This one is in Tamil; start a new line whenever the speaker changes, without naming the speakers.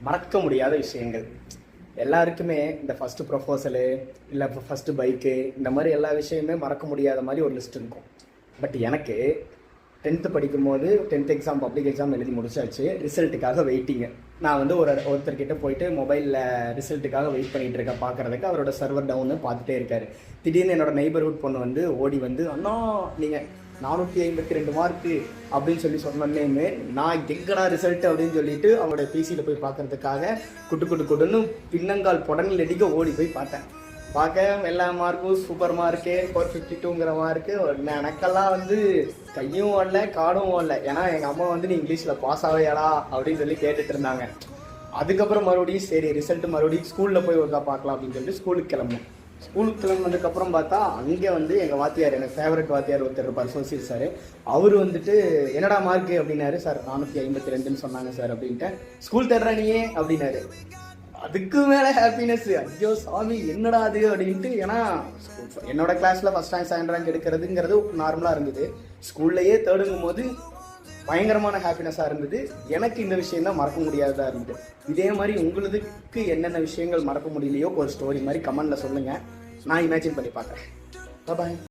மறக்க முடியாத விஷயங்கள். எல்லாருக்குமே இந்த ஃபஸ்ட்டு ப்ரொபோசலு இல்லை இப்போ ஃபஸ்ட்டு பைக்கு இந்த மாதிரி எல்லா விஷயமே மறக்க முடியாத மாதிரி ஒரு லிஸ்ட் இருக்கும். பட் எனக்கு 10th படிக்கும்போது 10th எக்ஸாம் பப்ளிக் எக்ஸாம் எழுதி முடிச்சாச்சு. ரிசல்ட்டுக்காக வெயிட்டிங்கு. நான் வந்து ஒருத்தர்கிட்ட போயிட்டு மொபைலில் ரிசல்ட்டுக்காக வெயிட் பண்ணிகிட்டு இருக்கேன் பார்க்குறதுக்கு. அவரோட சர்வர் டவுன்னு பார்த்துட்டே இருக்கார். திடீர்னு என்னோடய நெய்பர்ஹுட் பொண்ணு வந்து ஓடி வந்து, அண்ணா நீங்கள் 452 மார்க்கு அப்படின்னு சொன்னோன்னே நான் எங்கடா ரிசல்ட்டு அப்படின்னு சொல்லிட்டு அவங்களோட பிசியில் போய் பார்க்கறதுக்காக குட்டுன்னு பின்னங்கால் புடனில் அடிக்க ஓடி போய் பார்த்தேன். பார்க்க எல்லா மார்க்கும் சூப்பர் மார்க்கு 452ங்கிற மார்க்கு. எனக்கெல்லாம் வந்து கையும் ஓடல காடும் ஓடல. ஏன்னா எங்கள் அம்மா வந்து நீ இங்கிலீஷில் பாஸ் ஆகையாடா அப்படின்னு சொல்லி கேட்டுட்டு இருந்தாங்க. அதுக்கப்புறம் மறுபடியும் சரி ரிசல்ட்டு மறுபடியும் ஸ்கூலில் போய் ஒருக்கா பார்க்கலாம் அப்படின்னு சொல்லிட்டு ஸ்கூலுக்கு கிளம்புனேன். ஸ்கூலுக்கு கிளம்புனதுக்கப்புறம் பார்த்தா அங்கே வந்து எங்கள் வாத்தியார், எனக்கு ஃபேவரட் வாத்தியார் ஒருத்தர் இருப்பார், சோசியல் சார். அவர் வந்துட்டு என்னடா மார்க்கு அப்படின்னாரு. சார் 452ன்னு சொன்னாங்க சார் அப்படின்ட்டு. ஸ்கூல் தேடுறா நீயே அப்படின்னாரு. அதுக்கு மேலே ஹாப்பினஸ், ஐயோ சாமி என்னடா அது அப்படின்ட்டு. ஏன்னா என்னோட கிளாஸில் ஃபஸ்ட் ரேங்க் செகண்ட் ரேங்க் எடுக்கிறதுங்கிறது நார்மலாக இருந்தது. ஸ்கூல்லையே தேடுங்கும் போது பயங்கரமான ஹாப்பினஸாக இருந்தது. எனக்கு இந்த விஷயம் தான் மறக்க முடியாததாக இருந்தது. இதே மாதிரி உங்களுக்கு என்னென்ன விஷயங்கள் மறக்க முடியலையோ ஒரு ஸ்டோரி மாதிரி கமெண்டில் சொல்லுங்கள். நான் இமேஜின் பண்ணி பார்க்குறேன். பாய்.